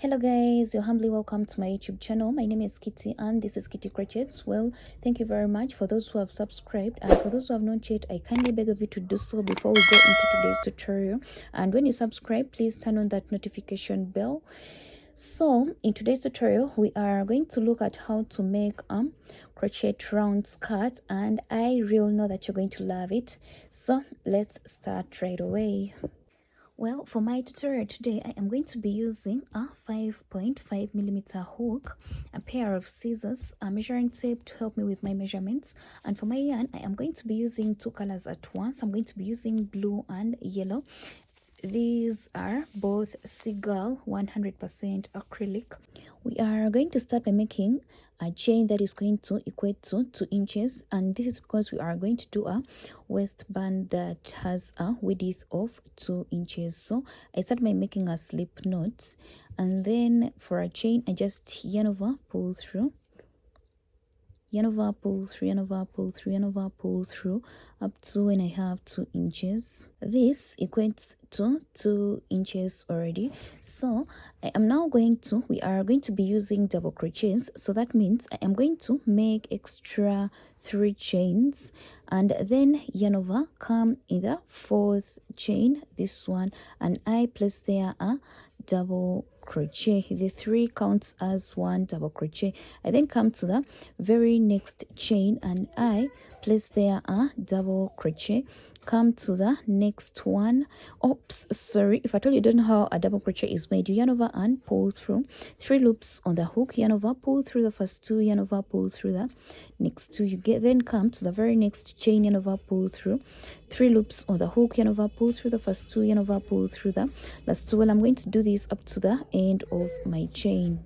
Hello guys, you're humbly welcome to my YouTube channel. My name is Kitty and this is Kitty Crochets. Well, thank you very much for those who have subscribed, and for those who have not yet, I kindly beg of you to do so before we go into today's tutorial. And when you subscribe, please turn on that notification bell. So in today's tutorial we are going to look at how to make crochet round skirt, and I really know that you're going to love it. So let's start right away. Well, for my tutorial today, I am going to be using a 5.5mm hook, a pair of scissors, a measuring tape to help me with my measurements, and for my yarn, I am going to be using two colors at once. I'm going to be using blue and yellow. These are both Seagull 100% acrylic. We are going to start by making a chain that is going to equate to 2 inches, and this is because we are going to do a waistband that has a width of 2 inches. So I start by making a slip knot, and then for a chain I just yarn over, pull through, yarn over, pull through, yarn over, pull through, yarn over, pull through, up to when I have 2 inches. This equates to 2 inches already. So I am now we are going to be using double crochets. So that means I am going to make extra 3 chains, and then yarn over, come in the 4th chain, this one, and I place there a double crochet. The 3 counts as 1 double crochet. I then come to the very next chain and I place there a double crochet, come to the next one. Oops, sorry, if I told you don't know how a double crochet is made, you yarn over and pull through 3 loops on the hook, yarn over, pull through the first 2, yarn over, pull through the next 2. You then come to the very next chain, yarn over, pull through 3 loops on the hook, yarn over, pull through the first 2, yarn over, pull through the last 2. Well, I'm going to do this up to the end of my chain.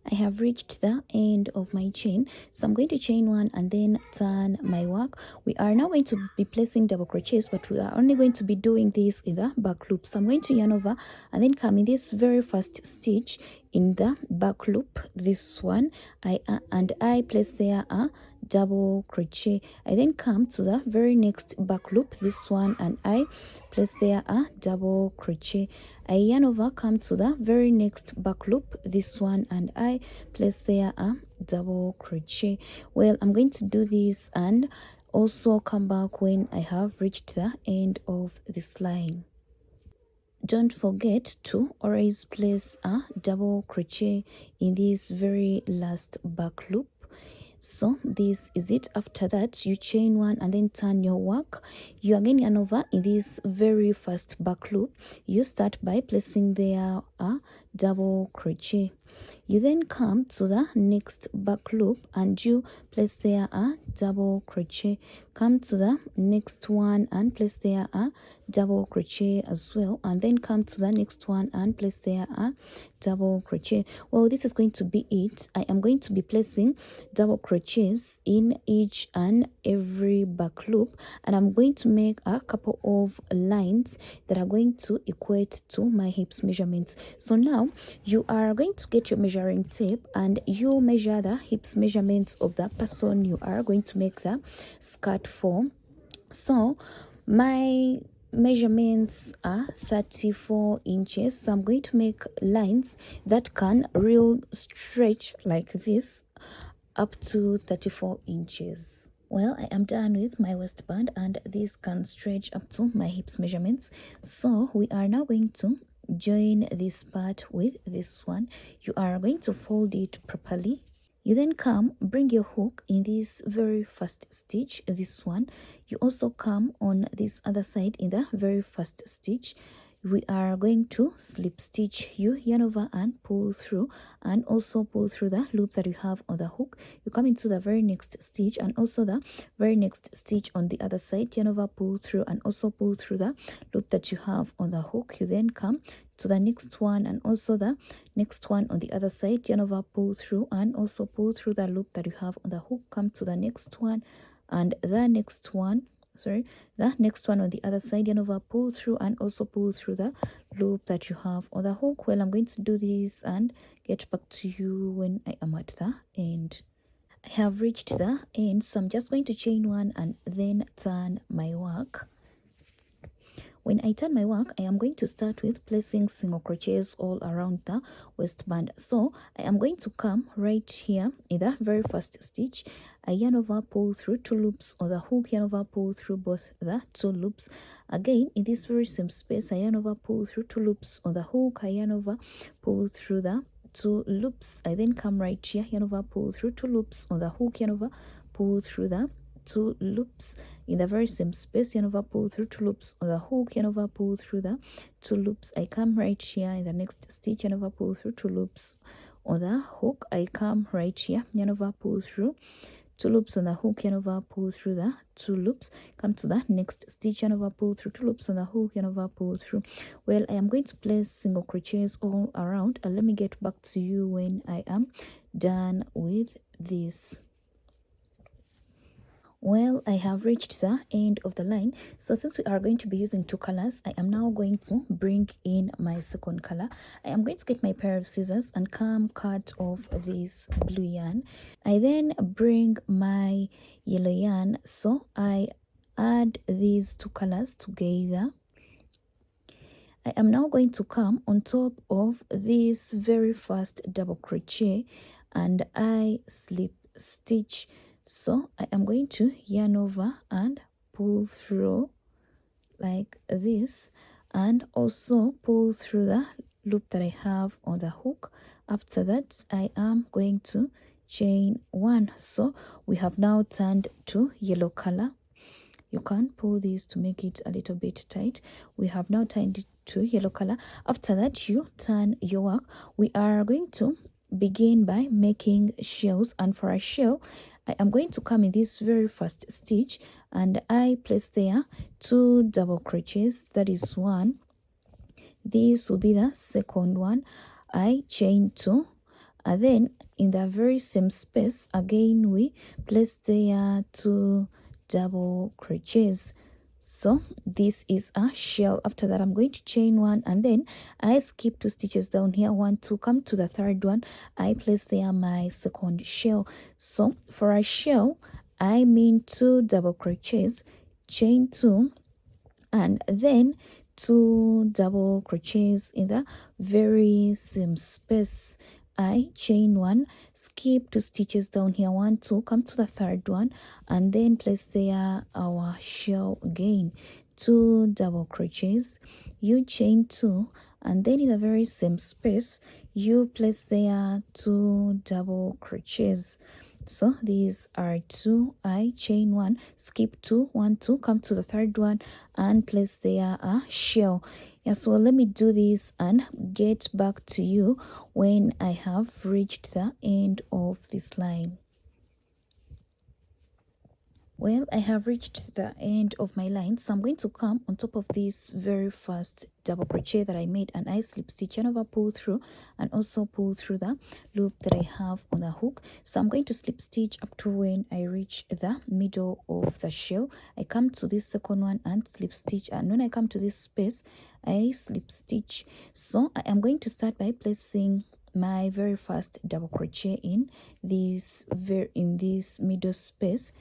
I have reached the end of my chain, so I'm going to chain 1 and then turn my work. We are now going to be placing double crochets, but we are only going to be doing this in the back loop. So I'm going to yarn over and then come in this very first stitch in the back loop, this one, I place there a double crochet. I then come to the very next back loop, this one, and I place there a double crochet. I yarn over, come to the very next back loop, this one, and I place there a double crochet. Well, I'm going to do this and also come back when I have reached the end of this line. Don't forget to always place a double crochet in this very last back loop. So this is it. After that, you chain 1 and then turn your work. You again yarn over in this very first back loop. You start by placing there a double crochet. You then come to the next back loop and you place there a double crochet. Come to the next one and place there a double crochet as well, and then come to the next one and place there a double crochet. Well, this is going to be it. I am going to be placing double crochets in each and every back loop, and I'm going to make a couple of lines that are going to equate to my hips measurements. So now you are going to get your measuring tape and you measure the hips measurements of the person you are going to make the skirt for. So my measurements are 34 inches, so I'm going to make lines that can real stretch like this up to 34 inches. Well, I am done with my waistband and this can stretch up to my hips measurements. So we are now going to join this part with this one. You are going to fold it properly. You then come, bring your hook in this very first stitch, this one. You also come on this other side in the very first stitch. We are going to slip stitch. You yarn over and pull through, and also pull through the loop that you have on the hook. You come into the very next stitch and also the very next stitch on the other side. Yarn over, pull through, and also pull through the loop that you have on the hook. You then come to the next one and also the next one on the other side. Yarn over, pull through, and also pull through the loop that you have on the hook. Come to the next one and the next one, the next one on the other side. Yarn over, pull through, and also pull through the loop that you have on the hook. Well, I'm going to do this and get back to you when I am at the end. I have reached the end, so I'm just going to chain 1 and then turn my work. when I turn my work, I am going to start with placing single crochets all around the waistband. So I am going to come right here in the very first stitch, I yarn over, pull through 2 loops on the hook, yarn over, pull through both the 2 loops. Again, in this very same space, I yarn over, pull through 2 loops on the hook, I yarn over, pull through the 2 loops. I then come right here, yarn over, pull through 2 loops on the hook, yarn over, pull through the 2 loops in the very same space, yarn over, pull through 2 loops on the hook, yarn over, pull through the 2 loops. I come right here in the next stitch, yarn over, pull through 2 loops on the hook. I come right here, yarn over, pull through 2 loops on the hook, yarn over, pull through the 2 loops, come to the next stitch, yarn over, pull through 2 loops on the hook, yarn over, pull through. Well, I am going to place single crochets all around, and let me get back to you when I am done with this. Well, I have reached the end of the line. So since we are going to be using 2 colors, I am now going to bring in my second color. I am going to get my pair of scissors and come cut off this blue yarn. I then bring my yellow yarn, so I add these 2 colors together. I am now going to come on top of this very first double crochet and I slip stitch. So I am going to yarn over and pull through like this, and also pull through the loop that I have on the hook. After that, I am going to chain 1. So we have now turned to yellow color. You can pull this to make it a little bit tight. We have now turned it to yellow color. After that, you turn your work. We are going to begin by making shells, and for a shell, I am going to come in this very first stitch and I place there 2 double crochets. That is 1. This will be the second one. I chain 2, and then in the very same space again we place there 2 double crochets. So this is a shell. After that, I'm going to chain 1 and then I skip 2 stitches down here, 1, 2, come to the third one, I place there my second shell. So for a shell, I mean 2 double crochets, chain 2, and then 2 double crochets in the very same space. I chain 1, skip 2 stitches down here, 1, 2, come to the third one, and then place there our shell again, 2 double crochets, you chain 2, and then in the very same space you place there 2 double crochets. So these are 2, I chain 1, skip 2, 1, 2, come to the third one and place there a shell. Yeah, so let me do this and get back to you when I have reached the end of this line. Well, I have reached the end of my line, so I'm going to come on top of this very first double crochet that I made, and I slip stitch, and over, pull through, and also pull through the loop that I have on the hook. So I'm going to slip stitch up to when I reach the middle of the shell. I come to this second one and slip stitch, and when I come to this space, I slip stitch. So I am going to start by placing my very first double crochet in this middle space.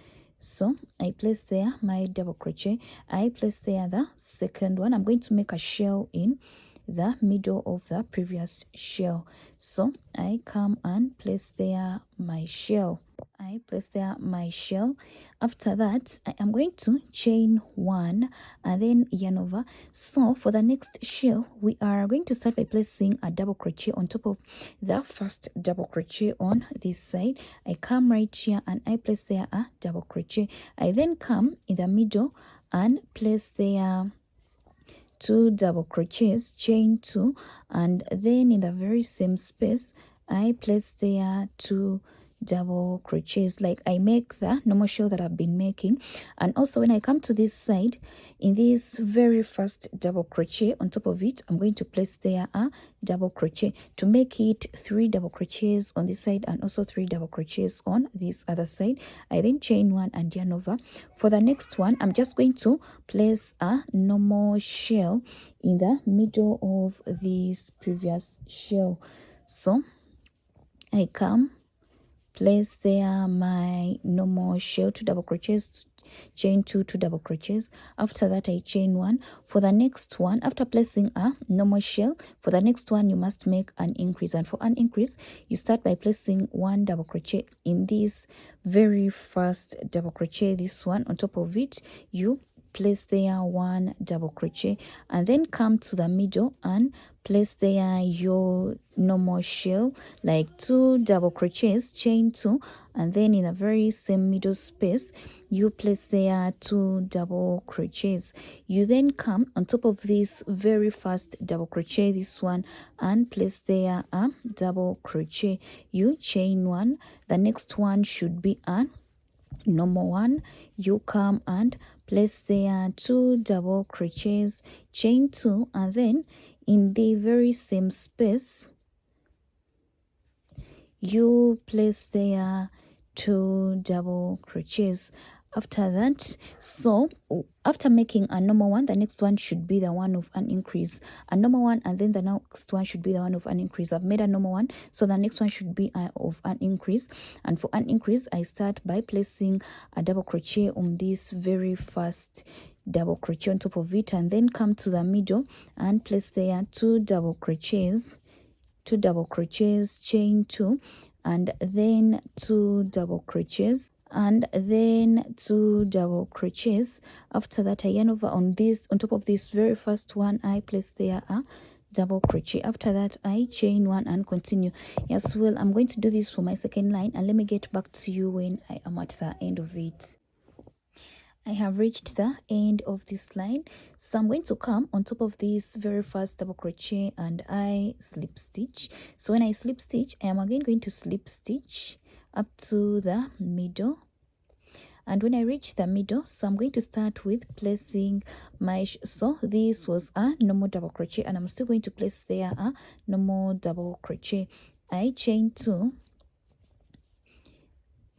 So I place there my double crochet, I place there the second one. I'm going to make a shell in the middle of the previous shell. So I come and place there my shell. I place there my shell. After that, I am going to chain 1 and then yarn over. So for the next shell, we are going to start by placing a double crochet on top of the first double crochet on this side. I come right here and I place there a double crochet. I then come in the middle and place there 2 double crochets, chain 2, and then in the very same space I place there 2 double crochets, like I make the normal shell that I've been making. And also when I come to this side, in this very first double crochet on top of it, I'm going to place there a double crochet to make it 3 double crochets on this side and also 3 double crochets on this other side. I then chain 1 and yarn over. For the next one, I'm just going to place a normal shell in the middle of this previous shell. So I come, place there my normal shell, 2 double crochets, chain 2, 2 double crochets. After that I chain 1. For the next one, after placing a normal shell, for the next one you must make an increase, and for an increase you start by placing 1 double crochet in this very first double crochet, this one. On top of it you place there 1 double crochet, and then come to the middle and place there your normal shell, like 2 double crochets, chain 2, and then in the very same middle space you place there 2 double crochets. You then come on top of this very first double crochet, this one, and place there a double crochet. You chain 1. The next one should be a normal one. You come and place there 2 double crochets, chain 2, and then in the very same space you place there 2 double crochets. After that, so after making a normal one, the next one should be the one of an increase. A normal one, and then the next one should be the one of an increase. I've made a normal one, so the next one should be of an increase. And for an increase, I start by placing a double crochet on this very first double crochet on top of it, and then come to the middle and place there 2 double crochets, 2 double crochets, chain 2, and then 2 double crochets, and then 2 double crochets. After that I yarn over on this, on top of this very first one I place there a double crochet. After that I chain 1 and continue. Yes, well, I'm going to do this for my second line, and let me get back to you when I am at the end of it. I have reached the end of this line, so I'm going to come on top of this very first double crochet and I slip stitch. So when I slip stitch, I am again going to slip stitch up to the middle, and when I reach the middle, so I'm going to start with placing my so this was a normal double crochet, and I'm still going to place there a normal double crochet. I chain 2,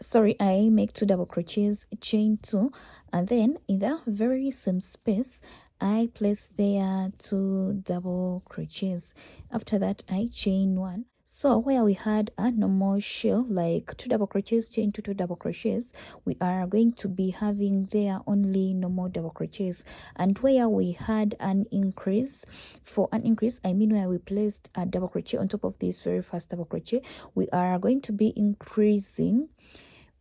sorry, I make 2 double crochets, chain 2, and then in the very same space I place there 2 double crochets. After that I chain 1. So where we had a normal shell, like 2 double crochets, chain 2, 2 double crochets, we are going to be having there only normal double crochets. And where we had an increase, for an increase I mean where we placed a double crochet on top of this very first double crochet, we are going to be increasing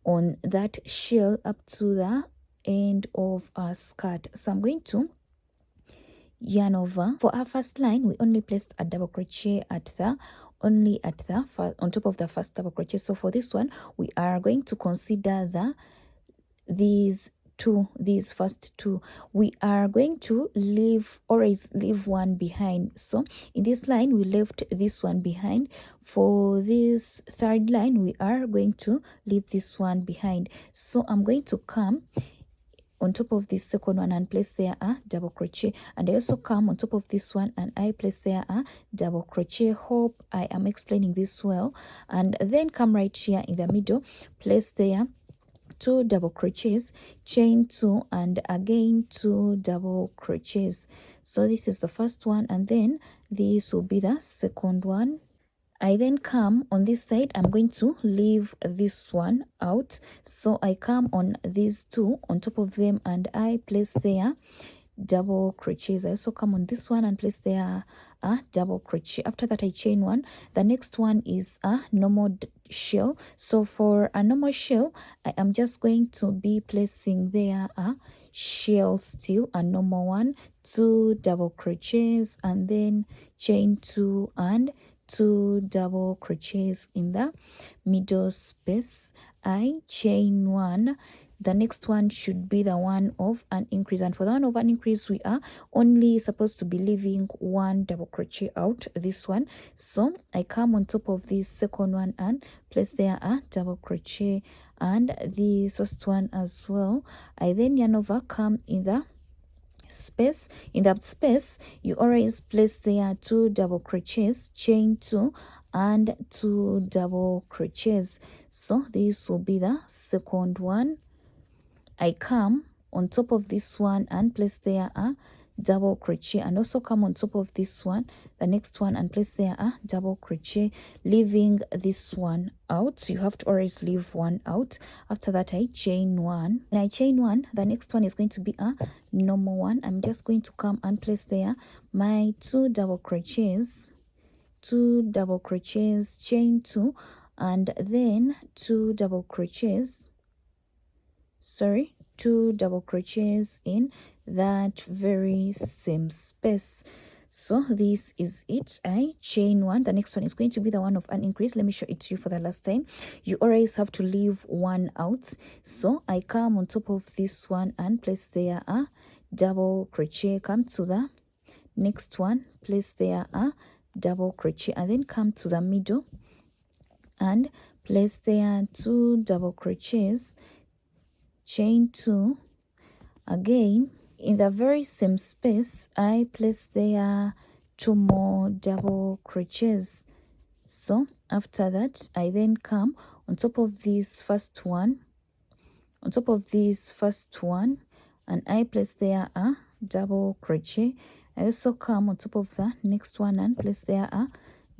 on that shell up to the end of our skirt. So I'm going to yarn over. For our first line we only placed a double crochet at the on top of the first double crochet. So for this one we are going to consider these first 2. We are going to always leave one behind. So in this line we left this one behind. For this third line we are going to leave this one behind. So I'm going to come on top of this second one and place there a double crochet, and I also come on top of this one and I place there a double crochet. Hope I am explaining this well. And then come right here in the middle, place there 2 double crochets, chain 2, and again 2 double crochets. So this is the first one, and then this will be the second one. I then come on this side, I'm going to leave this one out, so I come on these 2 on top of them and I place there double crochets. I also come on this one and place there a double crochet. After that I chain 1. The next one is a normal shell. So for a normal shell I am just going to be placing there a shell, still a normal one, 2 double crochets, and then chain 2 and 2 double crochets in the middle space. I chain 1. The next one should be the one of an increase, and for the one of an increase we are only supposed to be leaving 1 double crochet out, this one. So I come on top of this second one and place there a double crochet, and this first one as well. I then yarn over, come in the space. In that space you always place there 2 double crochets, chain 2, and 2 double crochets. So this will be the second one. I come on top of this one and place there a double crochet, and also come on top of this one, the next one, and place there a double crochet, leaving this one out. So you have to always leave one out. After that, I chain one. When I chain one, the next one is going to be a normal one. I'm just going to come and place there my 2 double crochets, 2 double crochets, chain 2, and then 2 double crochets, 2 double crochets in that very same space. So this is it. I chain one. The next one is going to be the one of an increase. Let me show it to you for the last time. You always have to leave one out. So I come on top of this one and place there a double crochet, come to the next one, place there a double crochet, and then come to the middle and place there 2 double crochets, chain 2. Again, in the very same space, I place there 2 more double crochets. So after that, I then come on top of this first one, and I place there a double crochet. I also come on top of the next one and place there a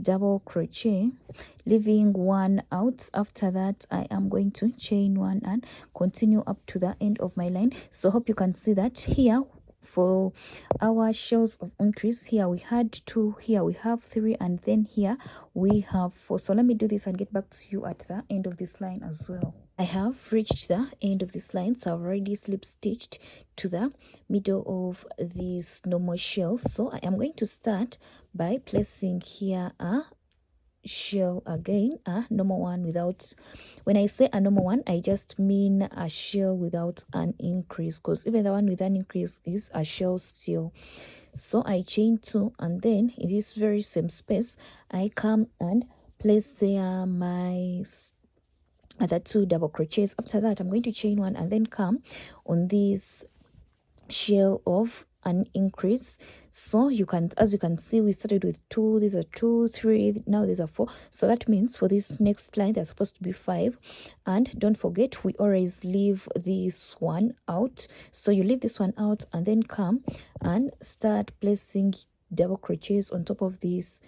double crochet, leaving one out. After that, I am going to chain one and continue up to the end of my line. So hope you can see that here for our shells of increase, here we had 2, here we have 3, and then here we have 4. So let me do this and get back to you at the end of this line as well. I have reached the end of this line, so I've already slip stitched to the middle of this normal shell. So I am going to start by placing here a shell again, a normal one without, when I say a normal one, I just mean a shell without an increase, because even the one with an increase is a shell still. So I chain 2, and then in this very same space I come and place there my other 2 double crochets. After that, I'm going to chain 1 and then come on this shell of an increase. So you can, as you can see, we started with 2, these are 2, 3, now these are 4. So that means for this next line there's supposed to be 5. And don't forget, we always leave this one out. So you leave this one out and then come and start placing double crochets on top of these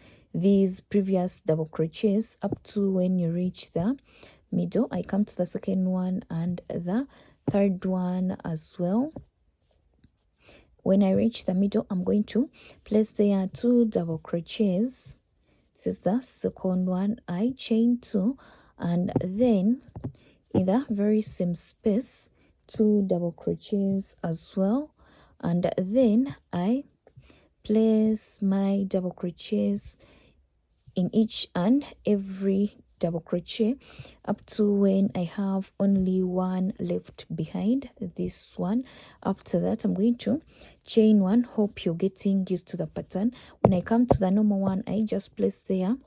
previous double crochets up to when you reach the middle. I come to the second one and the third one as well. When I reach the middle, I'm going to place there 2 double crochets. This is the second one. I chain 2, and then in the very same space 2 double crochets as well, and then I place my double crochets in each and every double crochet up to when I have only one left behind this one. After that, I'm going to chain 1. Hope you're getting used to the pattern. When I come to the normal one, I just place there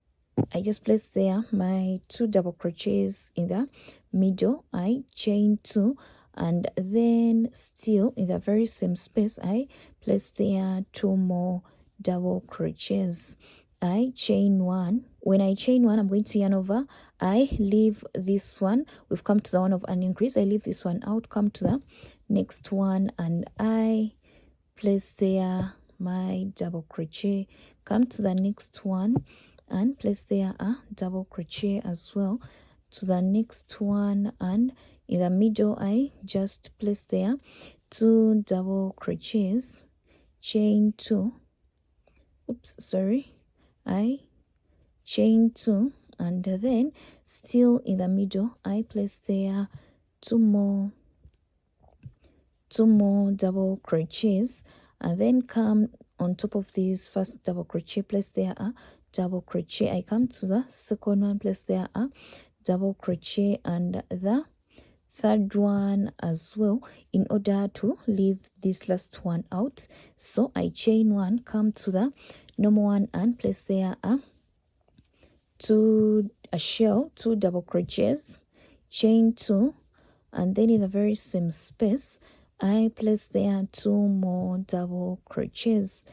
my 2 double crochets in the middle. I chain 2, and then still in the very same space I place there 2 more double crochets. I chain 1. When I chain 1, I'm going to yarn over. I leave this one. We've come to the one of an increase. I leave this one out, come to the next one, and I place there my double crochet, come to the next one and place there a double crochet as well, to the next one, and in the middle I just place there 2 double crochets, chain 2, I chain 2, and then still in the middle I place there 2 more double crochets, and then come on top of this first double crochet, place there a double crochet. I come to the second one, place there a double crochet, and the third one as well, in order to leave this last one out. So I chain 1, come to the normal one and place there a shell, 2 double crochets, chain 2, and then in the very same space I place there 2 more double crochets.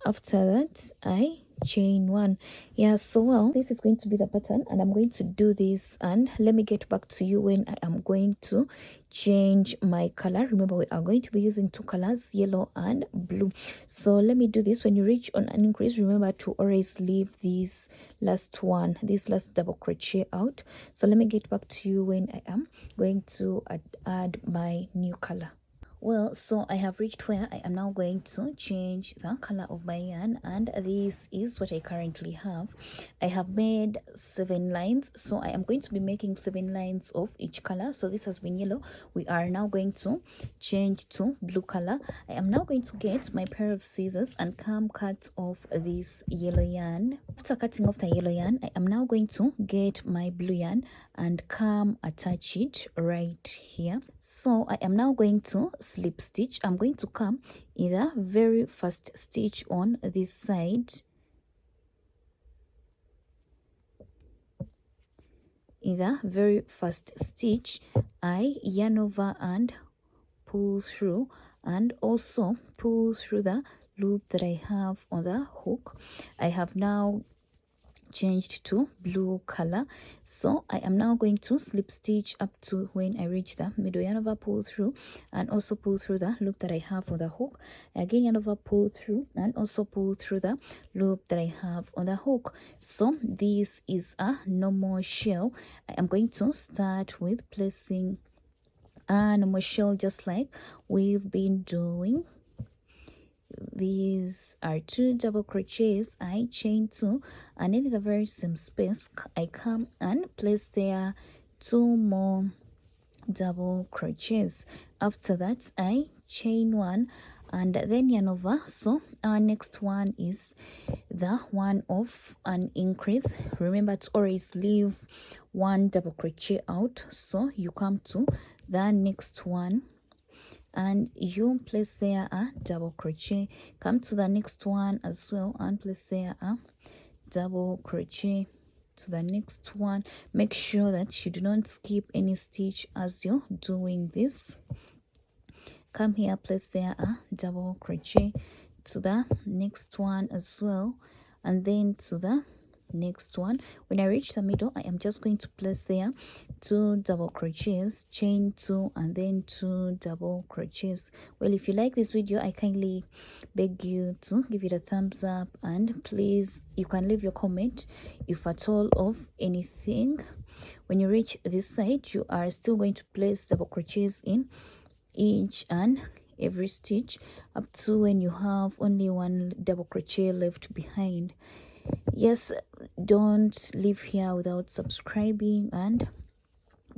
After that, I chain 1. Yeah, so well, this is going to be the pattern, and I'm going to do this, and let me get back to you when I am going to change my color. Remember, we are going to be using 2 colors, yellow and blue. So let me do this. When you reach on an increase, remember to always leave this last double crochet out. So let me get back to you when I am going to add my new color. Well, so I have reached where I am now going to change the color of my yarn, and this is what I currently have. I have made 7 lines, so I am going to be making 7 lines of each color. So this has been yellow. We are now going to change to blue color. I am now going to get my pair of scissors and come cut off this yellow yarn. After cutting off the yellow yarn, I am now going to get my blue yarn and come attach it right here. So I am now going to slip stitch. I'm going to come in the very first stitch on this side, in the very first stitch I yarn over and pull through, and also pull through the loop that I have on the hook. I have now changed to blue color, so I am now going to slip stitch up to when I reach the middle, yarn over, pull through, and also pull through the loop that I have on the hook. Again, yarn over, pull through, and also pull through the loop that I have on the hook. So this is a normal shell. I am going to start with placing a normal shell just like we've been doing. These are 2 double crochets. I chain 2, and in the very same space I come and place there 2 more double crochets. After that I chain 1 and then yarn over. So our next one is the one of an increase. Remember to always leave 1 double crochet out, so you come to the next one and you place there a double crochet, come to the next one as well and place there a double crochet, to the next one. Make sure that you do not skip any stitch as you're doing this. Come here, place there a double crochet, to the next one as well, and then to the next one. When I reach the middle, I am just going to place there 2 double crochets, chain 2, and then 2 double crochets. Well, if you like this video, I kindly beg you to give it a thumbs up, and please, you can leave your comment if at all of anything. When you reach this side, you are still going to place double crochets in each and every stitch up to when you have only 1 double crochet left behind. Yes, don't leave here without subscribing, and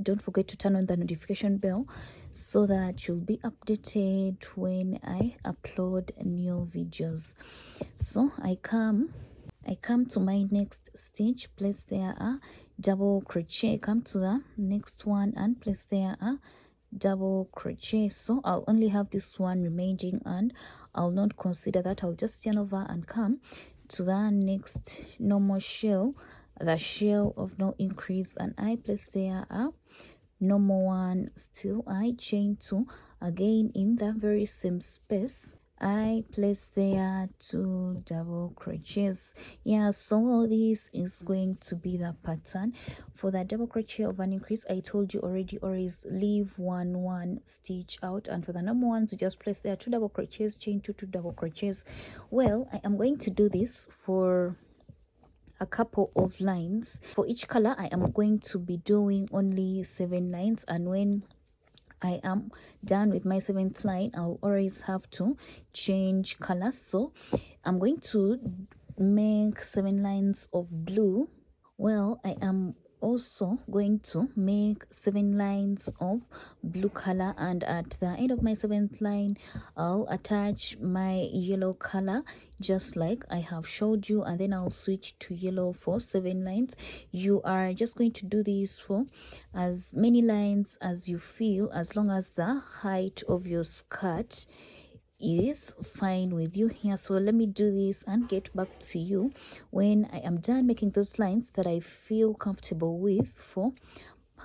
don't forget to turn on the notification bell so that you'll be updated when I upload new videos. So I come to my next stitch, place there a double crochet, come to the next one and place there a double crochet. So I'll only have this one remaining, and I'll not consider that. I'll just yarn over and come to the next normal shell, the shell of no increase, and I place there a normal one. Still I chain 2 again in the very same space. I place there 2 double crochets. Yeah, so this is going to be the pattern for the double crochet of an increase. I told you already, always leave 1 stitch out, and for the normal ones you just place there 2 double crochets, chain 2 double crochets. Well, I am going to do this for a couple of lines. For each color I am going to be doing only 7 lines, and when I am done with my 7th line, I'll always have to change colors. So I'm going to make 7 lines of blue. Well, I am also going to make 7 lines of blue color, and at the end of my 7th line I'll attach my yellow color just like I have showed you, and then I'll switch to yellow for 7 lines. You are just going to do this for as many lines as you feel, as long as the height of your skirt is fine with you here. So let me do this and get back to you when I am done making those lines that I feel comfortable with for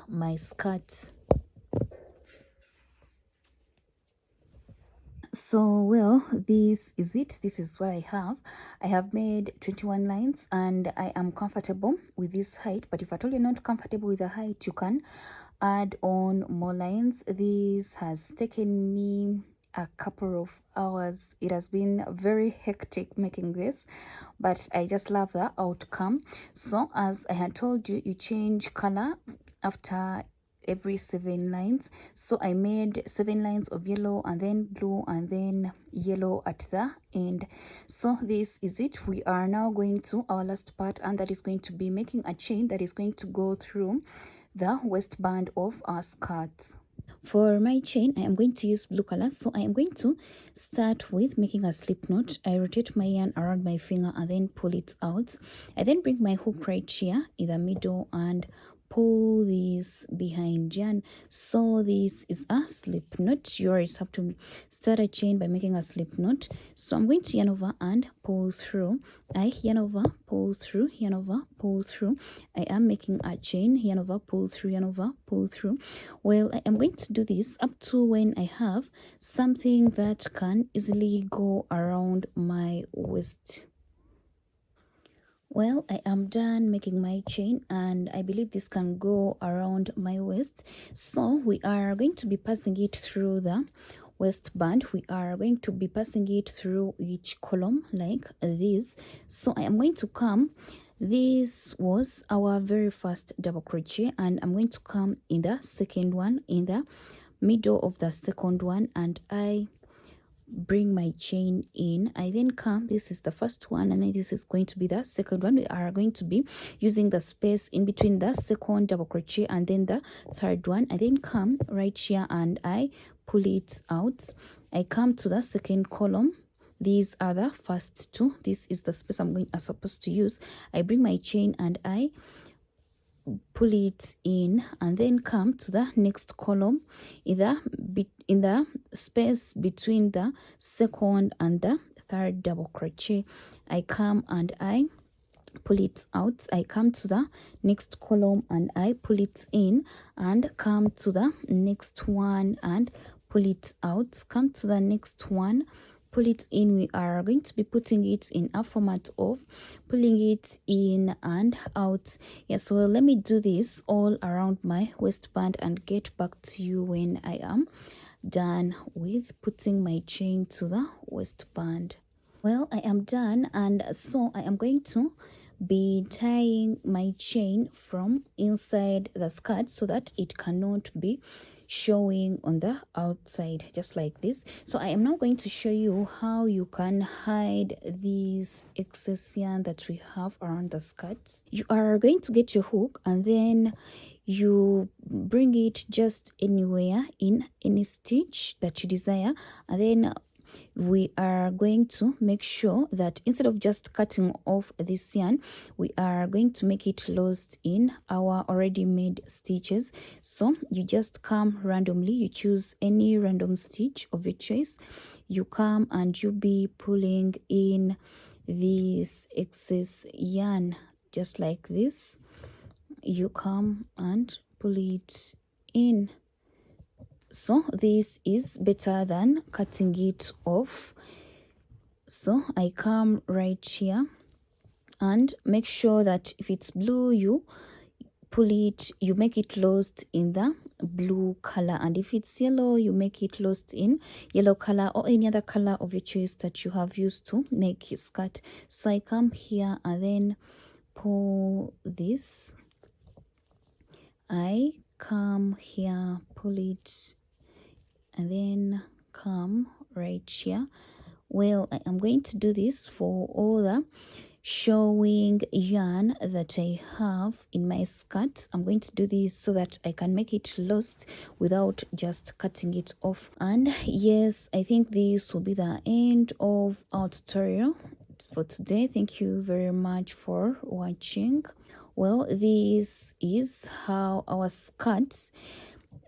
my skirt. So well, this is it. This is what I have made 21 lines, and I am comfortable with this height. But if at all you're not comfortable with the height, you can add on more lines. This has taken me a couple of hours. It has been very hectic making this, but I just love the outcome. So as I had told you, you change color after every 7 lines. So I made 7 lines of yellow, and then blue, and then yellow at the end. So this is it. We are now going to our last part, and that is going to be making a chain that is going to go through the waistband of our skirt. For my chain, I am going to use blue color. So I am going to start with making a slip knot. I rotate my yarn around my finger and then pull it out. I then bring my hook right here in the middle and pull this behind yarn. So this is a slip knot. You always have to start a chain by making a slip knot. So I'm going to yarn over and pull through. I yarn over, pull through, yarn over, pull through. I am making a chain, yarn over, pull through, yarn over, pull through. Well, I am going to do this up to when I have something that can easily go around my waist. Well, I am done making my chain, and I believe this can go around my waist. So we are going to be passing it through the waistband. We are going to be passing it through each column like this. So I am going to come, this was our very first double crochet, and I'm going to come in the second one, in the middle of the second one, and I bring my chain in. I then come, this is the first one, and then this is going to be the second one. We are going to be using the space in between the second double crochet and then the third one. I then come right here and I pull it out. I come to the second column. These are the first two. This is the space I'm supposed to use. I bring my chain and I pull it in, and then come to the next column in the space between the second and the third double crochet. I come and I pull it out. I come to the next column and I pull it in, and come to the next one and pull it out. Come to the next one, pull it in. We are going to be putting it in a format of pulling it in and out. Yes, so let me do this all around my waistband and get back to you when I am done with putting my chain to the waistband. Well, I am done, and so I am going to be tying my chain from inside the skirt so that it cannot be showing on the outside, just like this. So I am now going to show you how you can hide this excess yarn that we have around the skirt. You are going to get your hook, and then you bring it just anywhere in any stitch that you desire, and then we are going to make sure that instead of just cutting off this yarn, we are going to make it lost in our already made stitches. So you just come randomly, you choose any random stitch of your choice, you come and you be pulling in this excess yarn just like this. You come and pull it in. So this is better than cutting it off. So I come right here and make sure that if it's blue, you pull it, you make it lost in the blue color, and if it's yellow, you make it lost in yellow color or any other color of your choice that you have used to make your skirt. So I come here and then pull this. I come here, pull it, and then come right here. Well, I am going to do this for all the showing yarn that I have in my skirt. I'm going to do this so that I can make it lost without just cutting it off. And yes, I think this will be the end of our tutorial for today. Thank you very much for watching. Well, this is how our skirt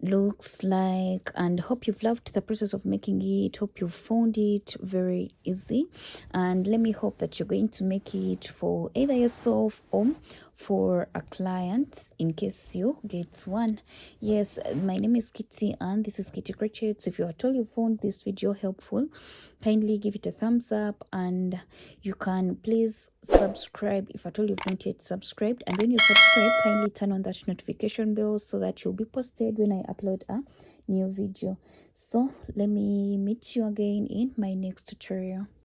looks like, and hope you've loved the process of making it. Hope you found it very easy, and let me hope that you're going to make it for either yourself or for a client in case you get one. Yes, my name is Kitty and this is Kitty Crochet. So if you at all you found this video helpful, kindly give it a thumbs up, and you can please subscribe if at all you've not yet subscribed. And when you subscribe, kindly turn on that notification bell so that you'll be posted when I upload a new video. So let me meet you again in my next tutorial.